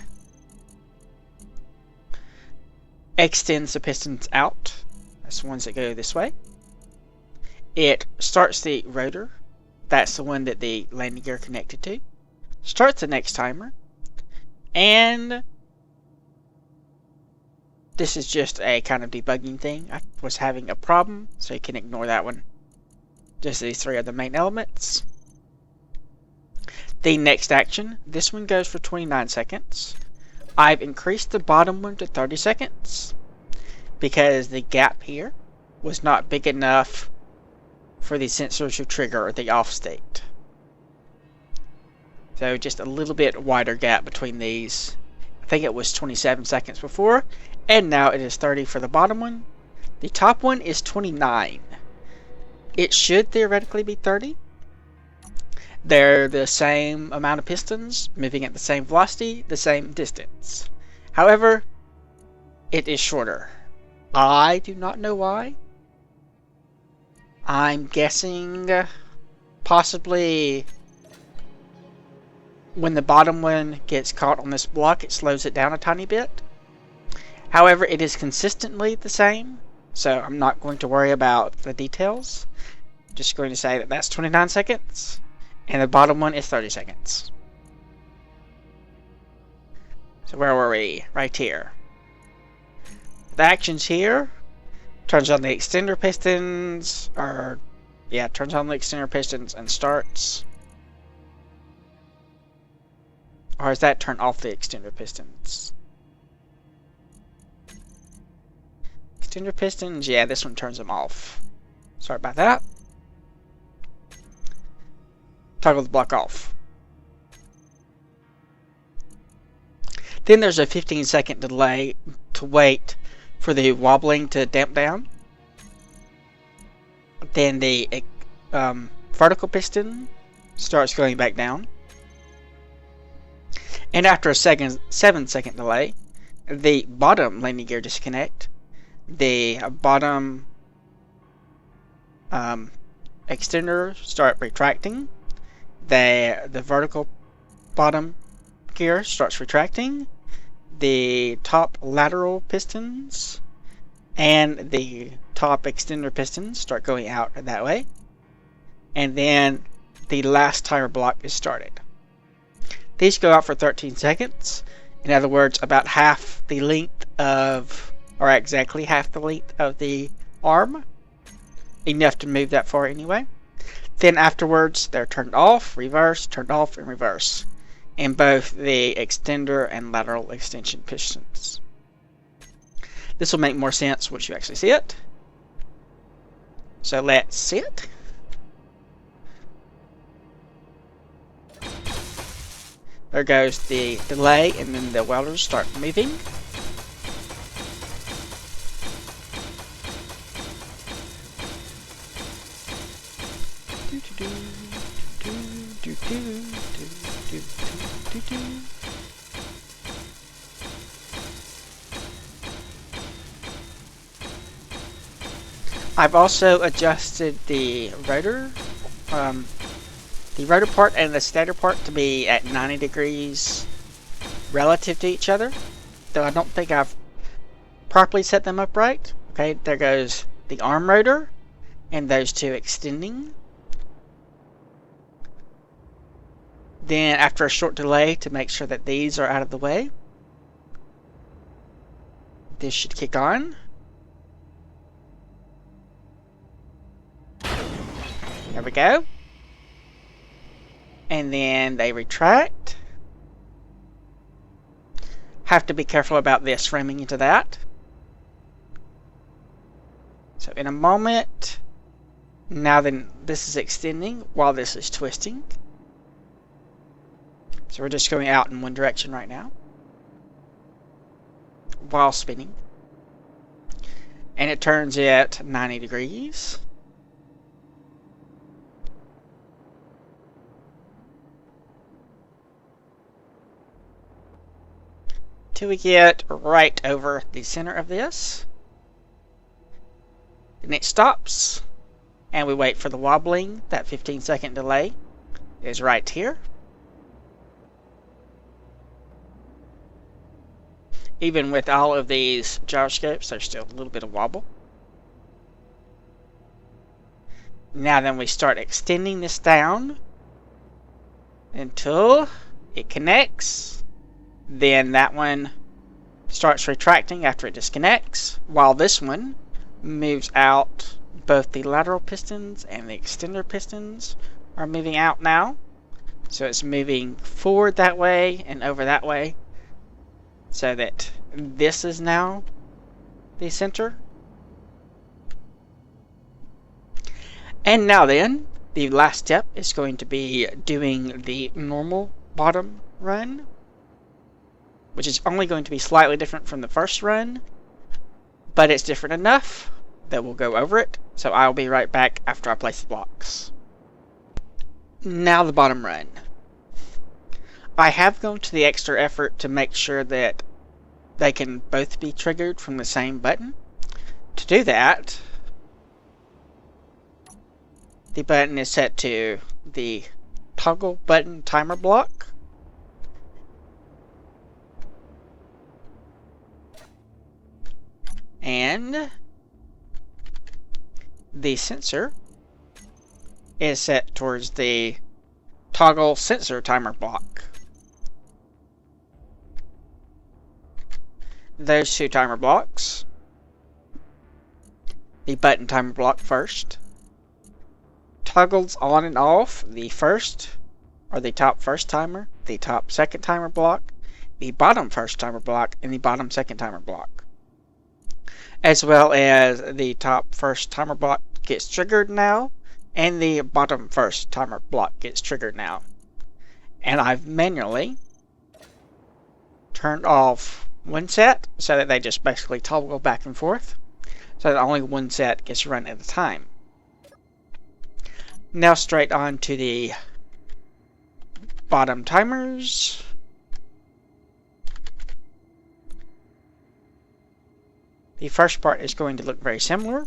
extends the pistons out. That's the ones that go this way. It starts the rotor. That's the one that the landing gear connected to. Starts the next timer. And this is just a kind of debugging thing. I was having a problem, so you can ignore that one. Just these three are the main elements. The next action, this one goes for 29 seconds. I've increased the bottom one to 30 seconds because the gap here was not big enough for the sensor to trigger the off state. So just a little bit wider gap between these. I think it was 27 seconds before, and now it is 30 for the bottom one. The top one is 29. It should theoretically be 30. They're the same amount of pistons, moving at the same velocity, the same distance. However, it is shorter. I do not know why. I'm guessing possibly when the bottom one gets caught on this block, it slows it down a tiny bit. However, it is consistently the same, so I'm not going to worry about the details. Just going to say that that's 29 seconds, and the bottom one is 30 seconds. So where were we? Right here. The actions here, turns on the extender pistons, turns on the extender pistons and starts. Or is that turn off the extender pistons? Extender pistons, yeah, this one turns them off. Sorry about that. Toggle the block off. Then there's a 15-second delay to wait for the wobbling to damp down. Then the vertical piston starts going back down. And after a 7-second delay, the bottom landing gear disconnect. The bottom extender start retracting. The vertical bottom gear starts retracting. The top lateral pistons and the top extender pistons start going out that way. And then the last tire block is started. These go out for 13 seconds. In other words, about half the length of, or exactly half the length of the arm. Enough to move that far anyway. Then afterwards, they're turned off, reverse, turned off, and reverse in both the extender and lateral extension pistons. This will make more sense once you actually see it. So let's see it. There goes the delay, and then the welders start moving. I've also adjusted the rotor part and the stator part to be at 90 degrees relative to each other, though I don't think I've properly set them up right. Okay, there goes the arm rotor and those two extending. Then after a short delay to make sure that these are out of the way, this should kick on. There we go. And then they retract. Have to be careful about this ramming into that. So in a moment, now then this is extending while this is twisting. So we're just going out in one direction right now. while spinning. And it turns at 90 degrees. Till we get right over the center of this. Then it stops, and we wait for the wobbling. That 15-second delay is right here. Even with all of these gyroscopes, there's still a little bit of wobble. Now then we start extending this down until it connects. Then that one starts retracting after it disconnects, while this one moves out. Both the lateral pistons and the extender pistons are moving out now. So it's moving forward that way and over that way, so that this is now the center. And now then, the last step is going to be doing the normal bottom run, which is only going to be slightly different from the first run, but it's different enough that we'll go over it. So I'll be right back after I place the blocks. Now the bottom run. I have gone to the extra effort to make sure that they can both be triggered from the same button. To do that, the button is set to the toggle button timer block. And the sensor is set towards the toggle sensor timer block. Those two timer blocks. The button timer block first. Toggles on and off the first, or the top first timer, the top second timer block, the bottom first timer block, and the bottom second timer block. As well as the top first timer block gets triggered now, and the bottom first timer block gets triggered now. And I've manually turned off one set so that they just basically toggle back and forth, so that only one set gets run at a time. Now straight on to the bottom timers. The first part is going to look very similar.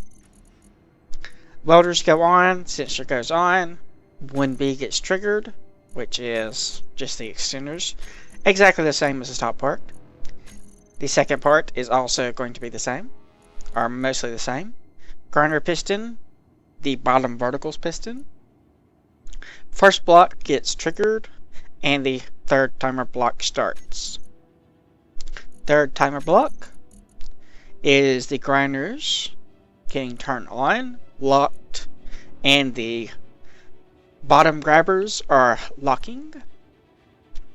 Welders go on, sensor goes on, 1B gets triggered, which is just the extenders, exactly the same as the top part. The second part is also going to be the same, or mostly the same. Grinder piston, the bottom verticals piston. First block gets triggered, and the third timer block starts. Third timer block is the grinders getting turned on, locked, and the bottom grabbers are locking.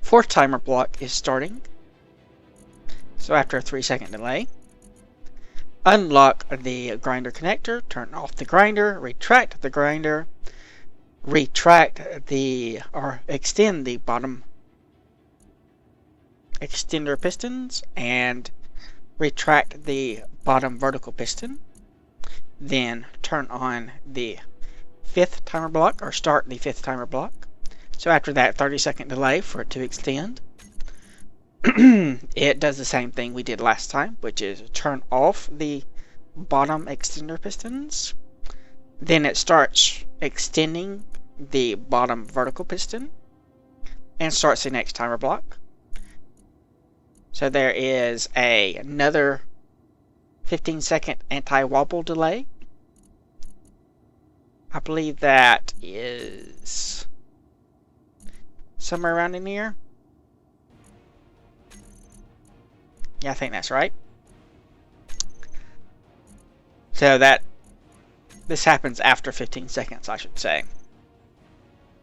Fourth timer block is starting. So after a 3-second delay, unlock the grinder connector, turn off the grinder, retract the grinder, extend the bottom extender pistons, and retract the bottom vertical piston. Then turn on the fifth timer block, or start the fifth timer block. So after that 30-second delay for it to extend, it does the same thing we did last time, which is turn off the bottom extender pistons. Then it starts extending the bottom vertical piston and starts the next timer block. So there is another 15-second anti-wobble delay. I believe that is somewhere around in here. Yeah, I think that's right. So this happens after 15 seconds, I should say.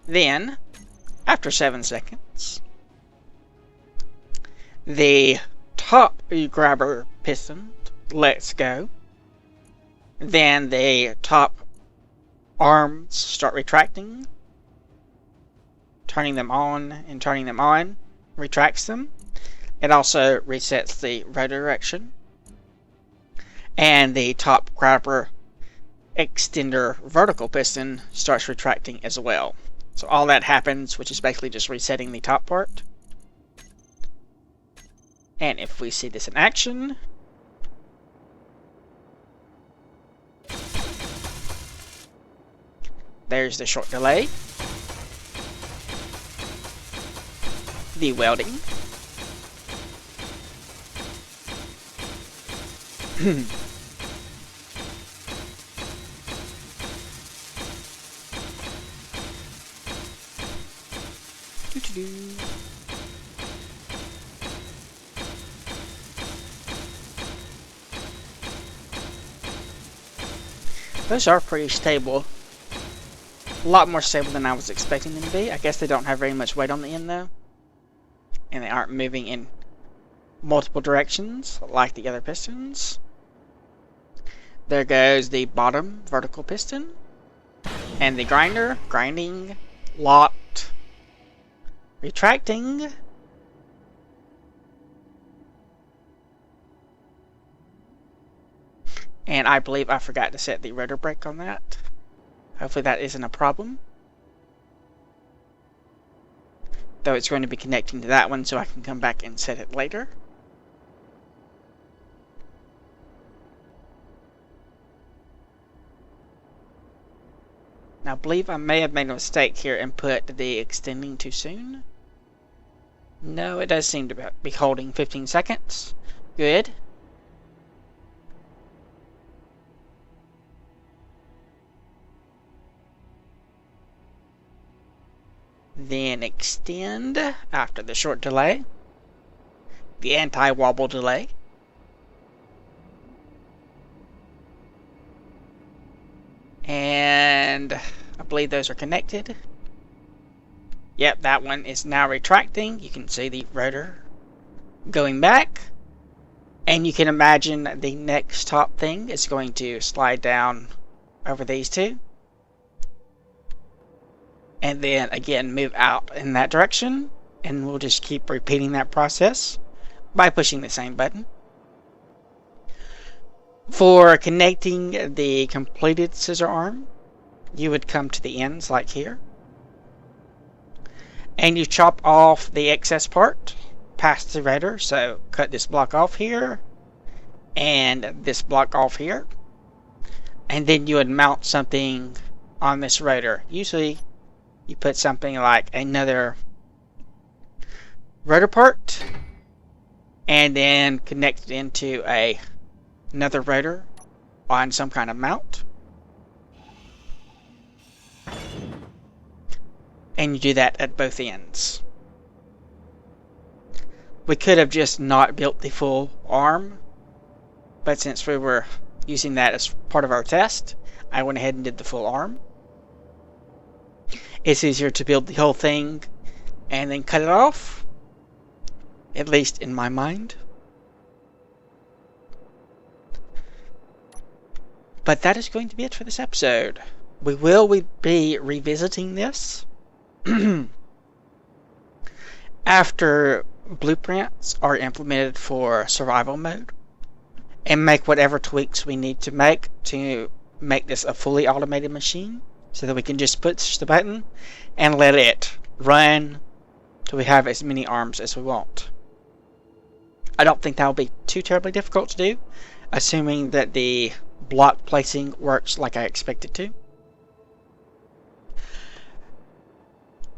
Then, after 7 seconds, the top grabber piston lets go. Then the top arms start retracting, turning them on and turning them on, retracts them. It also resets the rotor direction, and the top grabber extender vertical piston starts retracting as well. So all that happens, which is basically just resetting the top part. And if we see this in action, there's the short delay, the welding, Those are pretty stable. A lot more stable than I was expecting them to be. I guess they don't have very much weight on the end though. And they aren't moving in multiple directions like the other pistons. There goes the bottom vertical piston. And the grinder, grinding, locked, retracting. And I believe I forgot to set the rotor brake on that. Hopefully that isn't a problem. Though it's going to be connecting to that one, so I can come back and set it later. Now I believe I may have made a mistake here and put the extending too soon. No, it does seem to be holding 15 seconds. Good. Then extend after the short delay, the anti-wobble delay, and I believe those are connected. Yep, that one is now retracting. You can see the rotor going back, and you can imagine the next top thing is going to slide down over these two. And then again move out in that direction, and we'll just keep repeating that process by pushing the same button. For connecting the completed scissor arm, you would come to the ends like here, and you chop off the excess part past the rotor. So cut this block off here and this block off here, and then you would mount something on this rotor. Usually you put something like another rotor part and then connect it into another rotor on some kind of mount. And you do that at both ends. We could have just not built the full arm, but since we were using that as part of our test, I went ahead and did the full arm. It's easier to build the whole thing and then cut it off, at least in my mind. But that is going to be it for this episode. We will be revisiting this after blueprints are implemented for survival mode, and make whatever tweaks we need to make this a fully automated machine, so that we can just push the button and let it run till we have as many arms as we want. I don't think that will be too terribly difficult to do, assuming that the block placing works like I expect it to.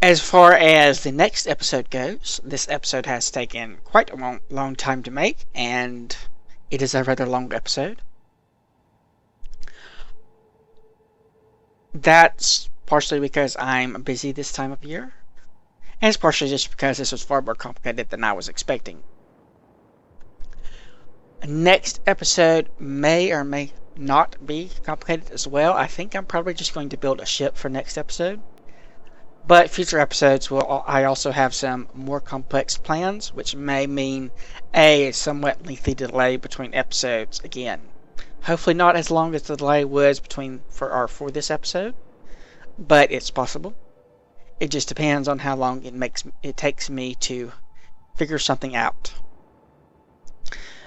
As far as the next episode goes, this episode has taken quite a long time to make, and it is a rather long episode. That's partially because I'm busy this time of year, and it's partially just because this was far more complicated than I was expecting. Next episode may or may not be complicated as well. I think I'm probably just going to build a ship for next episode. But future episodes I also have some more complex plans, which may mean a somewhat lengthy delay between episodes again. Hopefully not as long as the delay was for this episode, but it's possible. It just depends on how long it takes me to figure something out.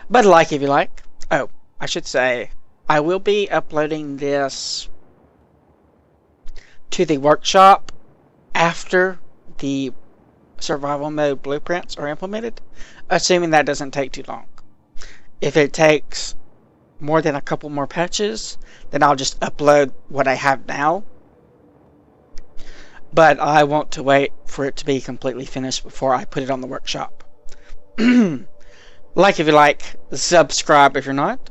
But like if you like. Oh, I should say, I will be uploading this to the workshop after the survival mode blueprints are implemented, assuming that doesn't take too long. If it takes more than a couple more patches, then I'll just upload what I have now. But I want to wait for it to be completely finished before I put it on the workshop. Like if you like, subscribe if you're not.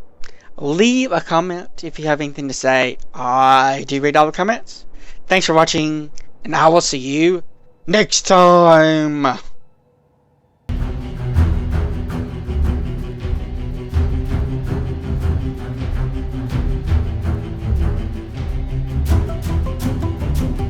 Leave a comment if you have anything to say. I do read all the comments. Thanks for watching, and I will see you next time.